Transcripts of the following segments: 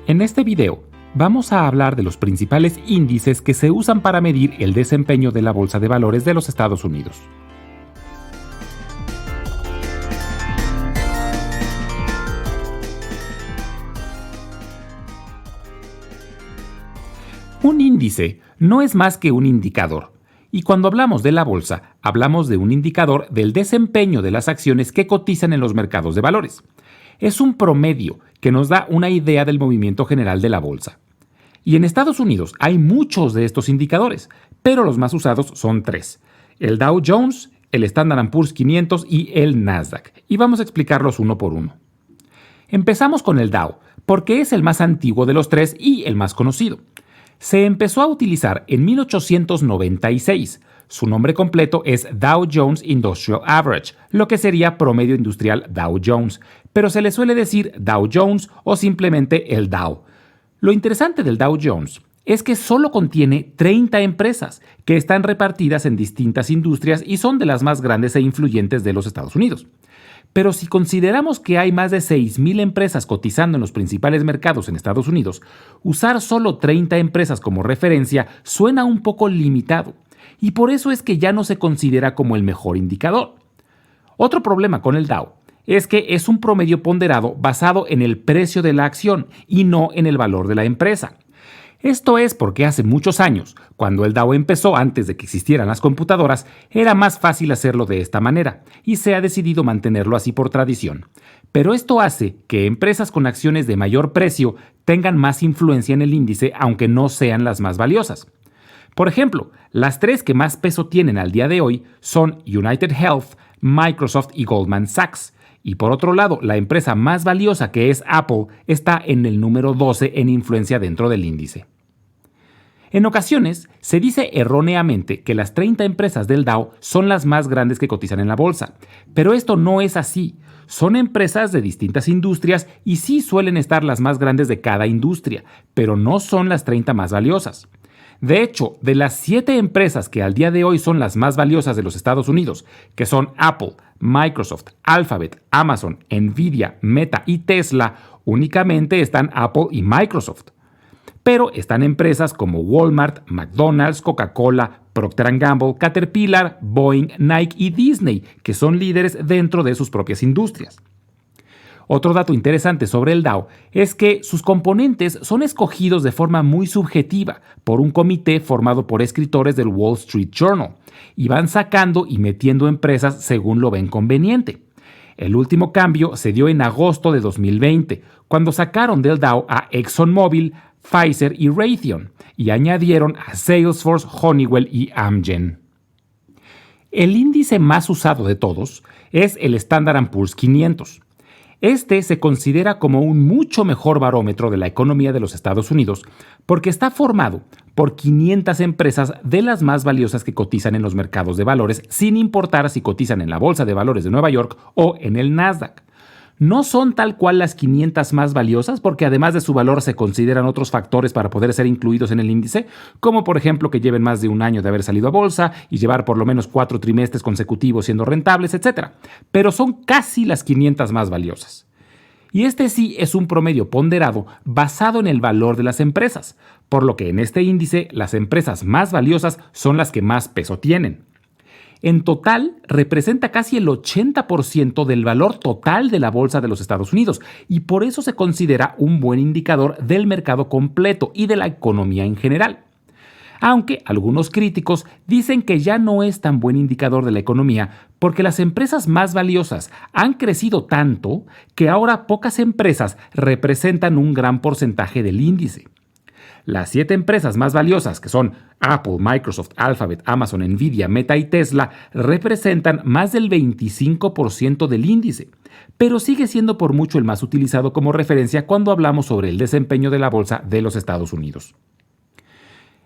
En este video vamos a hablar de los principales índices que se usan para medir el desempeño de la Bolsa de Valores de los Estados Unidos. Un índice no es más que un indicador, y cuando hablamos de la bolsa, hablamos de un indicador del desempeño de las acciones que cotizan en los mercados de valores. Es un promedio que nos da una idea del movimiento general de la bolsa. Y en Estados Unidos hay muchos de estos indicadores, pero los más usados son tres: el Dow Jones, el Standard & Poor's 500 y el Nasdaq. Y vamos a explicarlos uno por uno. Empezamos con el Dow, porque es el más antiguo de los tres y el más conocido. Se empezó a utilizar en 1896. Su nombre completo es Dow Jones Industrial Average, lo que sería promedio industrial Dow Jones, pero se le suele decir Dow Jones o simplemente el Dow. Lo interesante del Dow Jones es que solo contiene 30 empresas que están repartidas en distintas industrias y son de las más grandes e influyentes de los Estados Unidos. Pero si consideramos que hay más de 6,000 empresas cotizando en los principales mercados en Estados Unidos, usar solo 30 empresas como referencia suena un poco limitado, y por eso es que ya no se considera como el mejor indicador. Otro problema con el Dow es que es un promedio ponderado basado en el precio de la acción y no en el valor de la empresa. Esto es porque hace muchos años, cuando el Dow empezó antes de que existieran las computadoras, era más fácil hacerlo de esta manera, y se ha decidido mantenerlo así por tradición. Pero esto hace que empresas con acciones de mayor precio tengan más influencia en el índice, aunque no sean las más valiosas. Por ejemplo, las tres que más peso tienen al día de hoy son United Health, Microsoft y Goldman Sachs. Y por otro lado, la empresa más valiosa, que es Apple, está en el número 12 en influencia dentro del índice. En ocasiones, se dice erróneamente que las 30 empresas del Dow son las más grandes que cotizan en la bolsa, pero esto no es así. Son empresas de distintas industrias y sí suelen estar las más grandes de cada industria, pero no son las 30 más valiosas. De hecho, de las 7 empresas que al día de hoy son las más valiosas de los Estados Unidos, que son Apple, Microsoft, Alphabet, Amazon, Nvidia, Meta y Tesla, únicamente están Apple y Microsoft. Pero están empresas como Walmart, McDonald's, Coca-Cola, Procter & Gamble, Caterpillar, Boeing, Nike y Disney, que son líderes dentro de sus propias industrias. Otro dato interesante sobre el Dow es que sus componentes son escogidos de forma muy subjetiva por un comité formado por escritores del Wall Street Journal, y van sacando y metiendo empresas según lo ven conveniente. El último cambio se dio en agosto de 2020, cuando sacaron del Dow a ExxonMobil, Pfizer y Raytheon, y añadieron a Salesforce, Honeywell y Amgen. El índice más usado de todos es el Standard & Poor's 500. Este se considera como un mucho mejor barómetro de la economía de los Estados Unidos porque está formado por 500 empresas de las más valiosas que cotizan en los mercados de valores, sin importar si cotizan en la Bolsa de Valores de Nueva York o en el Nasdaq. No son tal cual las 500 más valiosas porque además de su valor se consideran otros factores para poder ser incluidos en el índice, como por ejemplo que lleven más de un año de haber salido a bolsa y llevar por lo menos 4 trimestres consecutivos siendo rentables, etc. Pero son casi las 500 más valiosas. Y este sí es un promedio ponderado basado en el valor de las empresas, por lo que en este índice las empresas más valiosas son las que más peso tienen. En total, representa casi el 80% del valor total de la bolsa de los Estados Unidos y por eso se considera un buen indicador del mercado completo y de la economía en general. Aunque algunos críticos dicen que ya no es tan buen indicador de la economía porque las empresas más valiosas han crecido tanto que ahora pocas empresas representan un gran porcentaje del índice. Las 7 empresas más valiosas, que son Apple, Microsoft, Alphabet, Amazon, Nvidia, Meta y Tesla, representan más del 25% del índice, pero sigue siendo por mucho el más utilizado como referencia cuando hablamos sobre el desempeño de la bolsa de los Estados Unidos.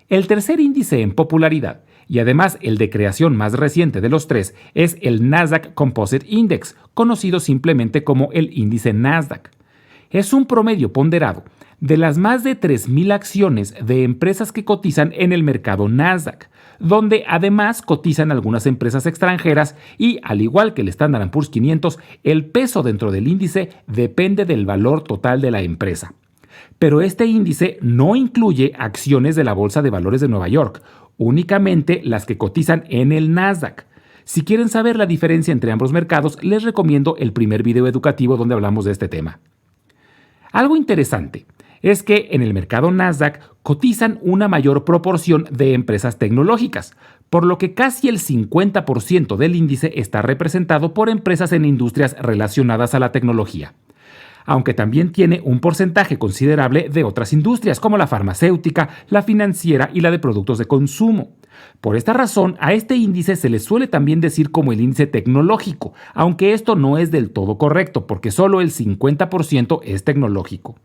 El tercer índice en popularidad, y además el de creación más reciente de los tres, es el Nasdaq Composite Index, conocido simplemente como el índice Nasdaq. Es un promedio ponderado de las más de 3,000 acciones de empresas que cotizan en el mercado Nasdaq, donde además cotizan algunas empresas extranjeras y, al igual que el Standard & Poor's 500, el peso dentro del índice depende del valor total de la empresa. Pero este índice no incluye acciones de la Bolsa de Valores de Nueva York, únicamente las que cotizan en el Nasdaq. Si quieren saber la diferencia entre ambos mercados, les recomiendo el primer video educativo donde hablamos de este tema. Algo interesante es que en el mercado Nasdaq cotizan una mayor proporción de empresas tecnológicas, por lo que casi el 50% del índice está representado por empresas en industrias relacionadas a la tecnología, aunque también tiene un porcentaje considerable de otras industrias como la farmacéutica, la financiera y la de productos de consumo. Por esta razón, a este índice se le suele también decir como el índice tecnológico, aunque esto no es del todo correcto porque solo el 50% es tecnológico.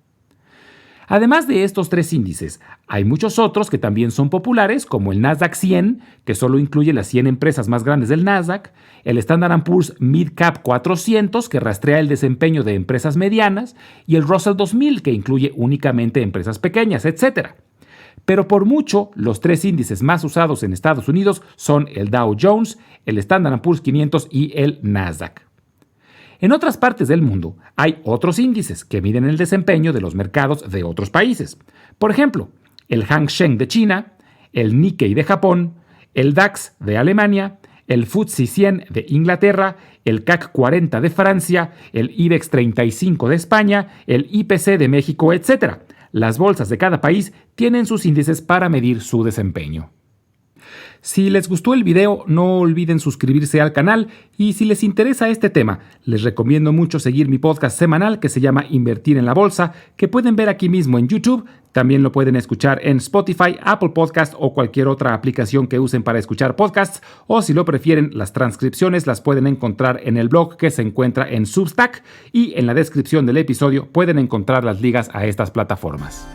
Además de estos tres índices, hay muchos otros que también son populares, como el Nasdaq 100, que solo incluye las 100 empresas más grandes del Nasdaq, el Standard & Poor's Mid Cap 400, que rastrea el desempeño de empresas medianas, y el Russell 2000, que incluye únicamente empresas pequeñas, etc. Pero por mucho, los tres índices más usados en Estados Unidos son el Dow Jones, el Standard & Poor's 500 y el Nasdaq. En otras partes del mundo hay otros índices que miden el desempeño de los mercados de otros países. Por ejemplo, el Hang Seng de China, el Nikkei de Japón, el DAX de Alemania, el FTSE 100 de Inglaterra, el CAC 40 de Francia, el IBEX 35 de España, el IPC de México, etc. Las bolsas de cada país tienen sus índices para medir su desempeño. Si les gustó el video, no olviden suscribirse al canal y si les interesa este tema, les recomiendo mucho seguir mi podcast semanal que se llama Invertir en la Bolsa, que pueden ver aquí mismo en YouTube. También lo pueden escuchar en Spotify, Apple Podcast o cualquier otra aplicación que usen para escuchar podcasts, o si lo prefieren, las transcripciones las pueden encontrar en el blog que se encuentra en Substack y en la descripción del episodio pueden encontrar las ligas a estas plataformas.